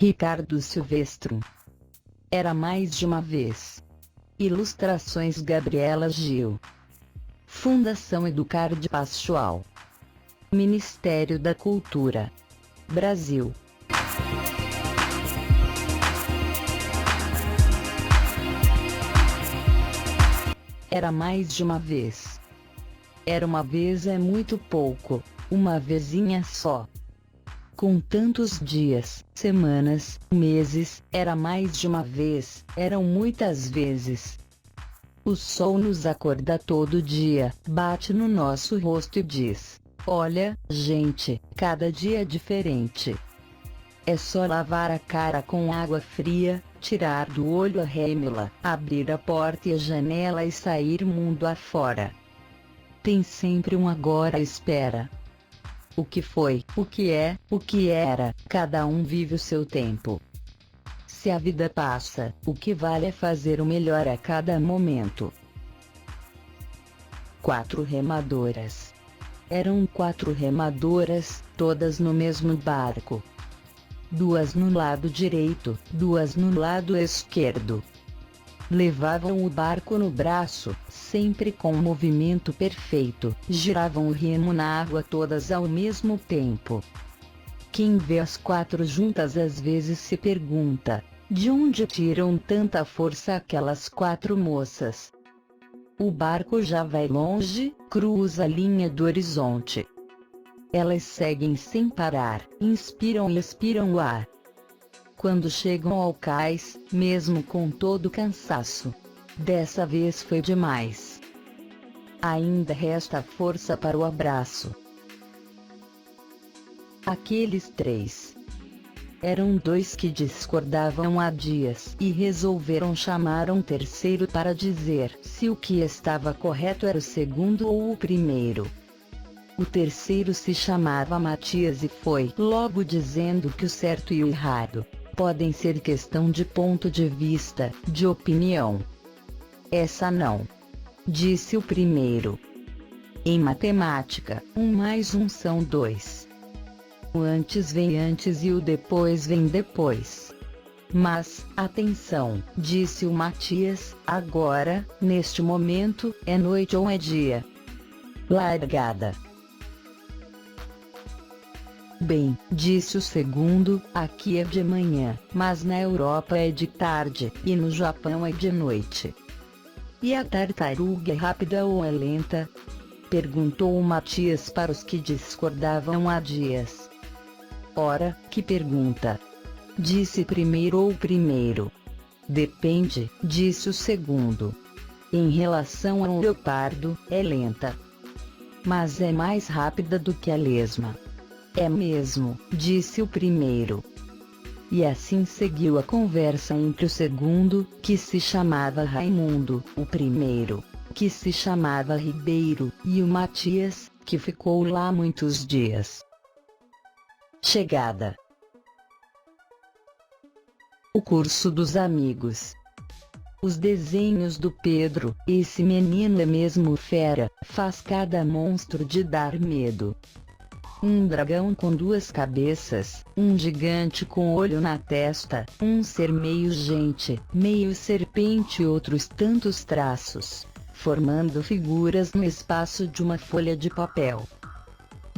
Ricardo Silvestro. Era mais de uma vez. Ilustrações Gabriela Gil. Fundação Educar de Pastoral. Ministério da Cultura. Brasil. Era mais de uma vez. Era uma vez é muito pouco, uma vezinha só. Com tantos dias, semanas, meses, era mais de uma vez, eram muitas vezes. O sol nos acorda todo dia, bate no nosso rosto e diz: olha, gente, cada dia é diferente. É só lavar a cara com água fria, tirar do olho a rêmila, abrir a porta e a janela e sair mundo afora. Tem sempre um agora à espera. O que foi, o que é, o que era, cada um vive o seu tempo. Se a vida passa, o que vale é fazer o melhor a cada momento. 4 remadoras. Eram 4 remadoras, todas no mesmo barco. 2 no lado direito, 2 no lado esquerdo. Levavam o barco no braço, sempre com um movimento perfeito, giravam o remo na água todas ao mesmo tempo. Quem vê as 4 juntas às vezes se pergunta: de onde tiram tanta força aquelas 4 moças? O barco já vai longe, cruza a linha do horizonte. Elas seguem sem parar, inspiram e expiram o ar. Quando chegam ao cais, mesmo com todo o cansaço, dessa vez foi demais. Ainda resta força para o abraço. Aqueles 3. Eram 2 que discordavam há dias e resolveram chamar um terceiro para dizer se o que estava correto era o segundo ou o primeiro. O terceiro se chamava Matias e foi logo dizendo que o certo e o errado podem ser questão de ponto de vista, de opinião. Essa não, disse o primeiro. Em matemática, 1 mais 1 são 2. O antes vem antes e o depois vem depois. Mas, atenção, disse o Matias, agora, neste momento, é noite ou é dia? Largada. Bem, disse o segundo, aqui é de manhã, mas na Europa é de tarde, e no Japão é de noite. E a tartaruga é rápida ou é lenta? Perguntou o Matias para os que discordavam há dias. Ora, que pergunta! Disse primeiro ou primeiro. Depende, disse o segundo. Em relação ao leopardo, é lenta. Mas é mais rápida do que a lesma. É mesmo, disse o primeiro. E assim seguiu a conversa entre o segundo, que se chamava Raimundo, o primeiro, que se chamava Ribeiro, e o Matias, que ficou lá muitos dias. Chegada. O curso dos amigos. Os desenhos do Pedro, esse menino é mesmo fera, faz cada monstro de dar medo. Um dragão com 2 cabeças, um gigante com olho na testa, um ser meio gente, meio serpente e outros tantos traços, formando figuras no espaço de uma folha de papel.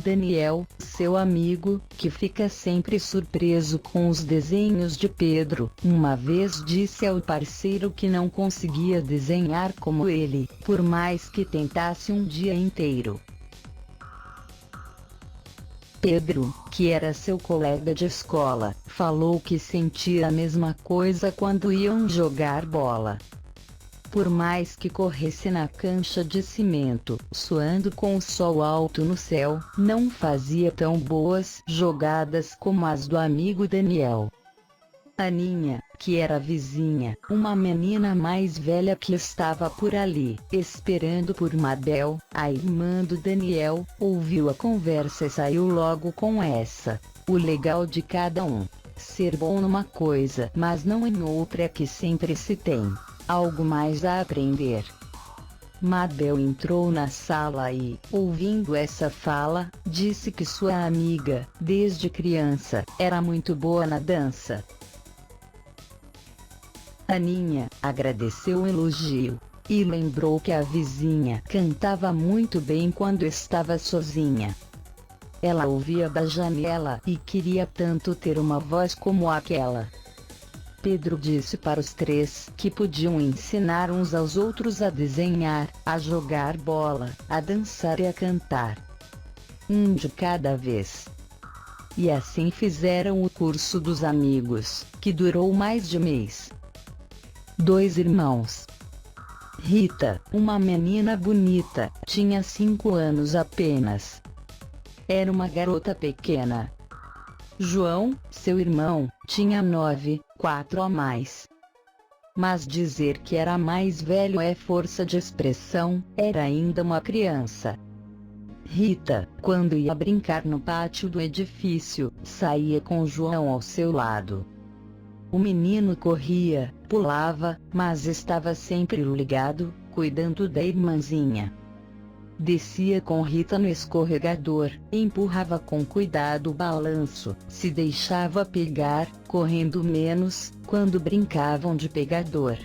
Daniel, seu amigo, que fica sempre surpreso com os desenhos de Pedro, uma vez disse ao parceiro que não conseguia desenhar como ele, por mais que tentasse um dia inteiro. Pedro, que era seu colega de escola, falou que sentia a mesma coisa quando iam jogar bola. Por mais que corresse na cancha de cimento, suando com o sol alto no céu, não fazia tão boas jogadas como as do amigo Daniel. Aninha, que era vizinha, uma menina mais velha que estava por ali, esperando por Mabel, a irmã do Daniel, ouviu a conversa e saiu logo com essa: o legal de cada um, ser bom numa coisa, mas não em outra é que sempre se tem algo mais a aprender. Mabel entrou na sala e, ouvindo essa fala, disse que sua amiga, desde criança, era muito boa na dança. Aninha agradeceu o elogio e lembrou que a vizinha cantava muito bem quando estava sozinha. Ela ouvia da janela e queria tanto ter uma voz como aquela. Pedro disse para os três que podiam ensinar uns aos outros a desenhar, a jogar bola, a dançar e a cantar. Um de cada vez. E assim fizeram o curso dos amigos, que durou mais de mês. 2 irmãos. Rita, uma menina bonita, tinha 5 anos apenas. Era uma garota pequena. João, seu irmão, tinha 9, 4 a mais. Mas dizer que era mais velho é força de expressão, era ainda uma criança. Rita, quando ia brincar no pátio do edifício, saía com João ao seu lado. O menino corria, pulava, mas estava sempre ligado, cuidando da irmãzinha. Descia com Rita no escorregador, empurrava com cuidado o balanço, se deixava pegar, correndo menos, quando brincavam de pegador.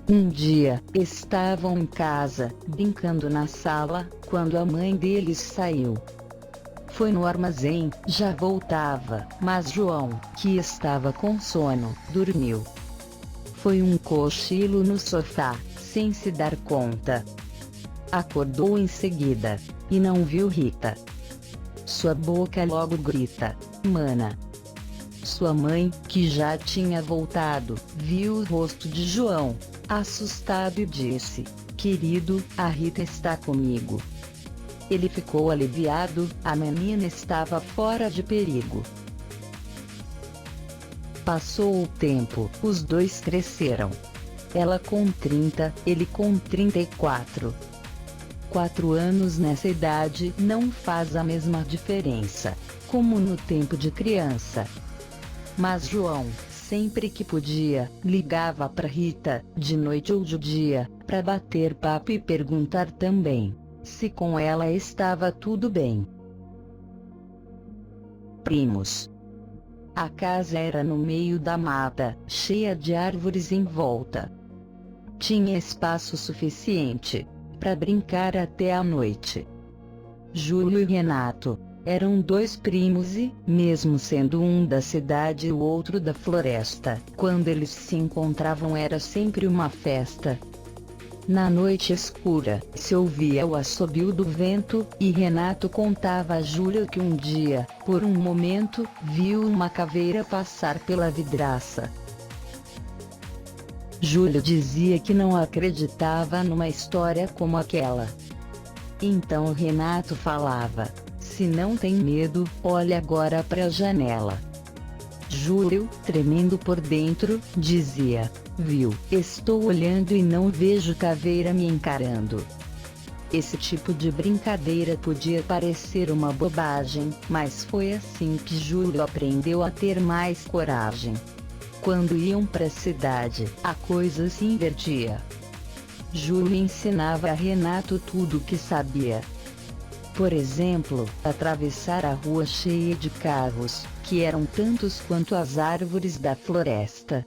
Um dia, estavam em casa, brincando na sala, quando a mãe deles saiu. Foi no armazém, já voltava, mas João, que estava com sono, dormiu. Foi um cochilo no sofá, sem se dar conta. Acordou em seguida, e não viu Rita. Sua boca logo grita: "Mana!" Sua mãe, que já tinha voltado, viu o rosto de João, assustado e disse: "Querido, a Rita está comigo." Ele ficou aliviado, a menina estava fora de perigo. Passou o tempo, os dois cresceram. Ela com 30, ele com 34. 4 anos nessa idade não faz a mesma diferença, como no tempo de criança. Mas João, sempre que podia, ligava para Rita, de noite ou de dia, para bater papo e perguntar também se com ela estava tudo bem. Primos. A casa era no meio da mata, cheia de árvores em volta. Tinha espaço suficiente para brincar até a noite. Júlio e Renato eram 2 primos e, mesmo sendo um da cidade e o outro da floresta, quando eles se encontravam era sempre uma festa. Na noite escura, se ouvia o assobio do vento, e Renato contava a Júlio que um dia, por um momento, viu uma caveira passar pela vidraça. Júlio dizia que não acreditava numa história como aquela. Então Renato falava: "Se não tem medo, olha agora para a janela." Júlio, tremendo por dentro, dizia: "Viu, estou olhando e não vejo caveira me encarando." Esse tipo de brincadeira podia parecer uma bobagem, mas foi assim que Júlio aprendeu a ter mais coragem. Quando iam para a cidade, a coisa se invertia. Júlio ensinava a Renato tudo o que sabia. Por exemplo, atravessar a rua cheia de carros, que eram tantos quanto as árvores da floresta.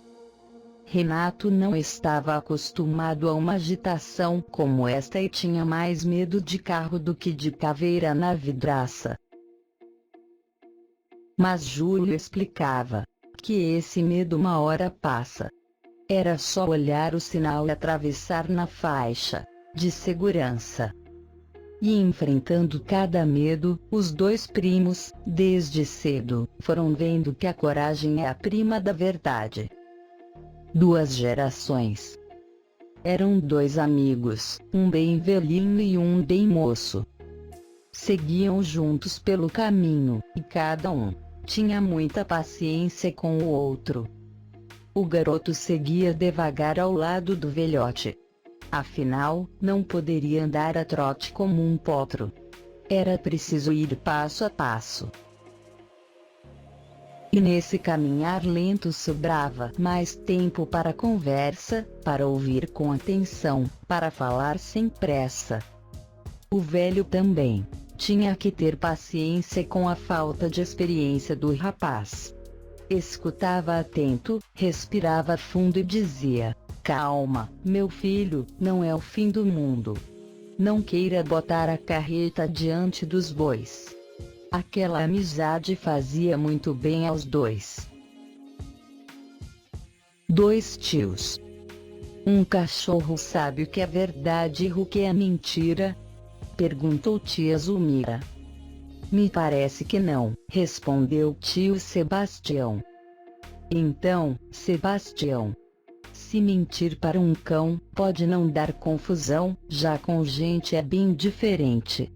Renato não estava acostumado a uma agitação como esta e tinha mais medo de carro do que de caveira na vidraça. Mas Júlio explicava que esse medo uma hora passa. Era só olhar o sinal e atravessar na faixa de segurança. E enfrentando cada medo, os 2 primos, desde cedo, foram vendo que a coragem é a prima da verdade. 2 gerações. Eram 2 amigos, um bem velhinho e um bem moço. Seguiam juntos pelo caminho, e cada um tinha muita paciência com o outro. O garoto seguia devagar ao lado do velhote. Afinal, não poderia andar a trote como um potro. Era preciso ir passo a passo. E nesse caminhar lento sobrava mais tempo para conversa, para ouvir com atenção, para falar sem pressa. O velho também tinha que ter paciência com a falta de experiência do rapaz. Escutava atento, respirava fundo e dizia: calma, meu filho, não é o fim do mundo. Não queira botar a carreta diante dos bois. Aquela amizade fazia muito bem aos dois. Dois tios. Um cachorro sabe o que é verdade e o que é mentira? Perguntou tia Zulmira. Me parece que não, respondeu tio Sebastião. Então, Sebastião, se mentir para um cão, pode não dar confusão, já com gente é bem diferente.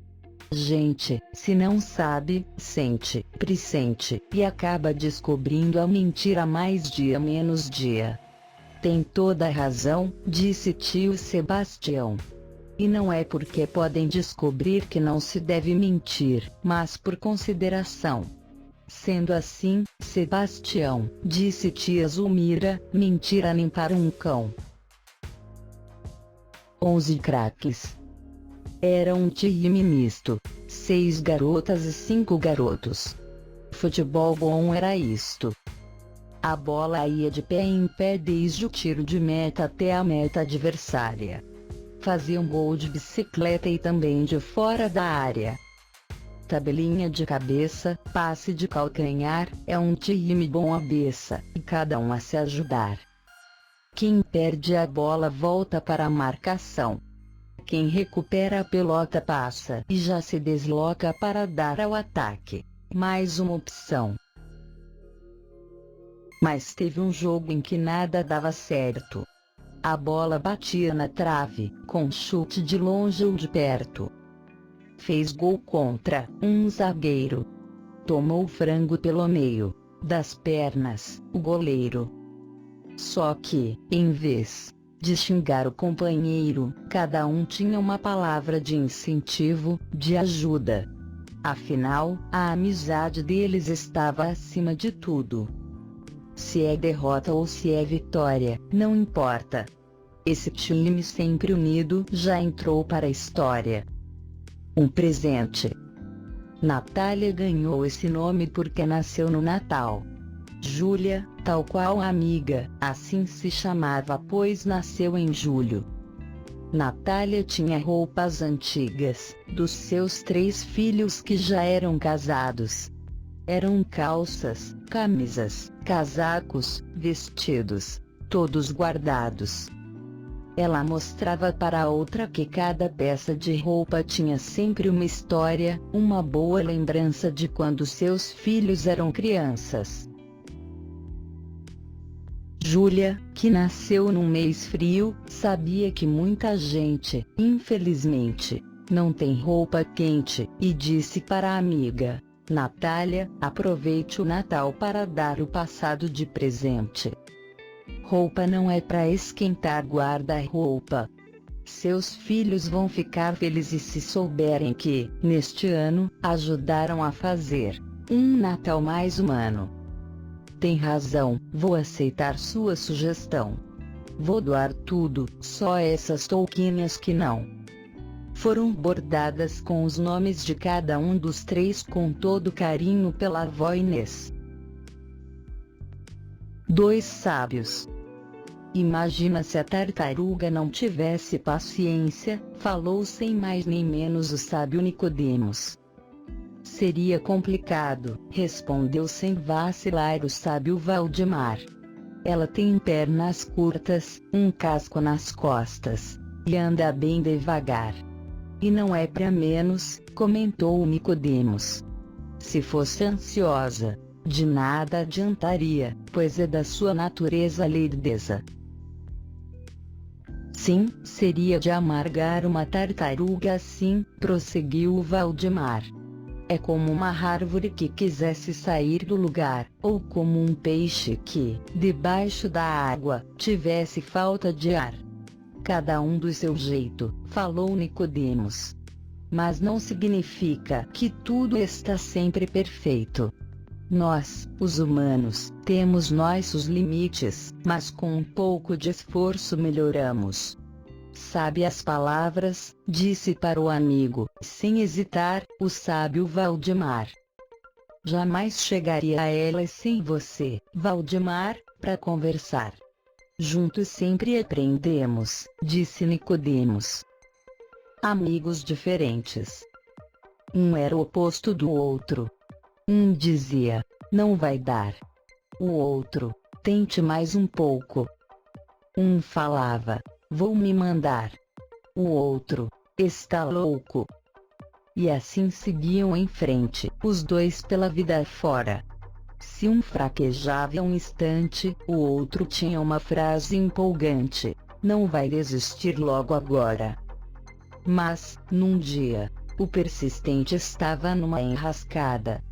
Gente, se não sabe, sente, pressente, e acaba descobrindo a mentira mais dia menos dia. Tem toda a razão, disse tio Sebastião. E não é porque podem descobrir que não se deve mentir, mas por consideração. Sendo assim, Sebastião, disse tia Zulmira, mentira nem para um cão. 11 craques. Era um time misto. 6 garotas e 5 garotos. Futebol bom era isto. A bola ia de pé em pé desde o tiro de meta até a meta adversária. Fazia um gol de bicicleta e também de fora da área. Tabelinha de cabeça, passe de calcanhar, é um time bom à beça, e cada um a se ajudar. Quem perde a bola volta para a marcação. Quem recupera a pelota passa e já se desloca para dar ao ataque. Mais uma opção. Mas teve um jogo em que nada dava certo. A bola batia na trave, com chute de longe ou de perto. Fez gol contra um zagueiro. Tomou frango pelo meio das pernas, o goleiro. Só que, em vez de xingar o companheiro, cada um tinha uma palavra de incentivo, de ajuda. Afinal, a amizade deles estava acima de tudo. Se é derrota ou se é vitória, não importa. Esse time sempre unido já entrou para a história. Um presente. Natália ganhou esse nome porque nasceu no Natal. Júlia, tal qual a amiga, assim se chamava pois nasceu em julho. Natália tinha roupas antigas, dos seus 3 filhos que já eram casados. Eram calças, camisas, casacos, vestidos, todos guardados. Ela mostrava para a outra que cada peça de roupa tinha sempre uma história, uma boa lembrança de quando seus filhos eram crianças. Júlia, que nasceu num mês frio, sabia que muita gente, infelizmente, não tem roupa quente, e disse para a amiga: Natália, aproveite o Natal para dar o passado de presente. Roupa não é para esquentar guarda-roupa. Seus filhos vão ficar felizes se souberem que, neste ano, ajudaram a fazer um Natal mais humano. Tem razão, vou aceitar sua sugestão. Vou doar tudo, só essas touquinhas que não. Foram bordadas com os nomes de cada um dos 3 com todo carinho pela avó Inês. 2 sábios. Imagina se a tartaruga não tivesse paciência, falou sem mais nem menos o sábio Nicodemos. Seria complicado, respondeu sem vacilar o sábio Valdemar. Ela tem pernas curtas, um casco nas costas, e anda bem devagar. E não é pra menos, comentou o Nicodemos. Se fosse ansiosa, de nada adiantaria, pois é da sua natureza lerdeza. Sim, seria de amargar uma tartaruga assim, prosseguiu o Valdemar. É como uma árvore que quisesse sair do lugar, ou como um peixe que, debaixo da água, tivesse falta de ar. Cada um do seu jeito, falou Nicodemos. Mas não significa que tudo está sempre perfeito. Nós, os humanos, temos nossos limites, mas com um pouco de esforço melhoramos. Sabe as palavras, disse para o amigo, sem hesitar, o sábio Valdemar. Jamais chegaria a ela sem você, Valdemar, para conversar. Juntos sempre aprendemos, disse Nicodemos. Amigos diferentes. Um era o oposto do outro. Um dizia, não vai dar. O outro, tente mais um pouco. Um falava, vou me mandar. O outro, está louco. E assim seguiam em frente, os dois pela vida fora. Se um fraquejava um instante, o outro tinha uma frase empolgante, não vai desistir logo agora. Mas, num dia, o persistente estava numa enrascada.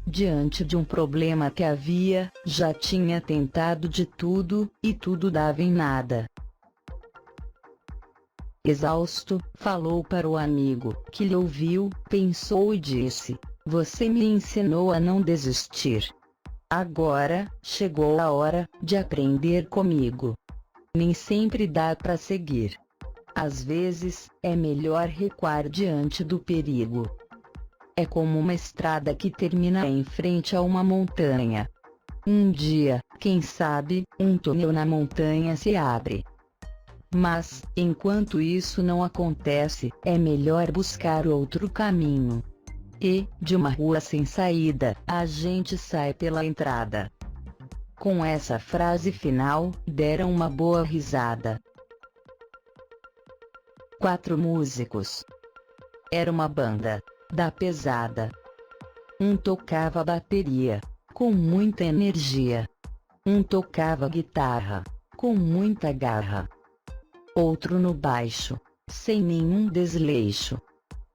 Diante de um problema que havia, já tinha tentado de tudo, e tudo dava em nada. Exausto, falou para o amigo, que lhe ouviu, pensou e disse: você me ensinou a não desistir. Agora, chegou a hora de aprender comigo. Nem sempre dá para seguir. Às vezes, é melhor recuar diante do perigo. É como uma estrada que termina em frente a uma montanha. Um dia, quem sabe, um túnel na montanha se abre. Mas, enquanto isso não acontece, é melhor buscar outro caminho. E, de uma rua sem saída, a gente sai pela entrada. Com essa frase final, deram uma boa risada. 4 músicos. Era uma banda da pesada. Um tocava bateria, com muita energia. Um tocava guitarra, com muita garra. Outro no baixo, sem nenhum desleixo.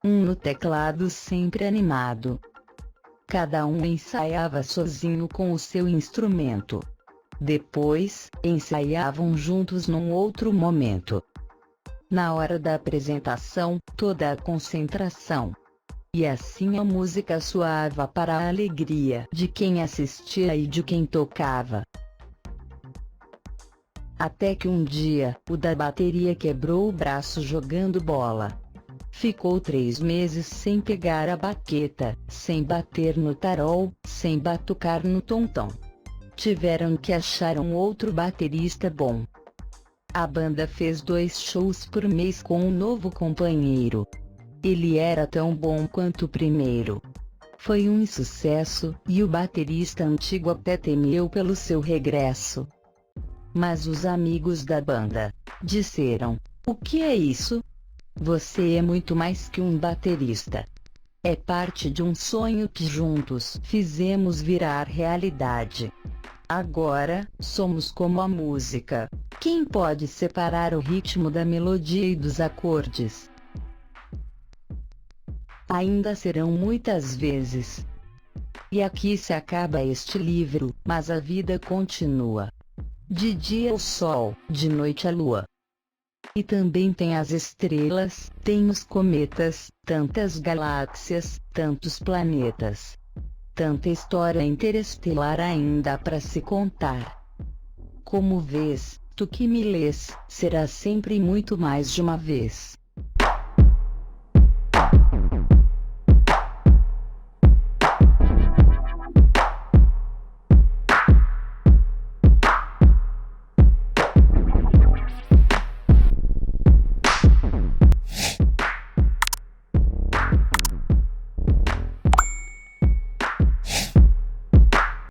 Um no teclado sempre animado. Cada um ensaiava sozinho com o seu instrumento. Depois, ensaiavam juntos num outro momento. Na hora da apresentação, toda a concentração. E assim a música soava para a alegria de quem assistia e de quem tocava. Até que um dia, o da bateria quebrou o braço jogando bola. Ficou 3 meses sem pegar a baqueta, sem bater no tarol, sem batucar no tom-tom. Tiveram que achar um outro baterista bom. A banda fez 2 shows por mês com um novo companheiro. Ele era tão bom quanto o primeiro. Foi um sucesso, e o baterista antigo até temeu pelo seu regresso. Mas os amigos da banda disseram: o que é isso? Você é muito mais que um baterista. É parte de um sonho que juntos fizemos virar realidade. Agora, somos como a música. Quem pode separar o ritmo da melodia e dos acordes? Ainda serão muitas vezes. E aqui se acaba este livro, mas a vida continua. De dia o sol, de noite a lua. E também tem as estrelas, tem os cometas, tantas galáxias, tantos planetas. Tanta história interestelar ainda para se contar. Como vês, tu que me lês, será sempre muito mais de uma vez.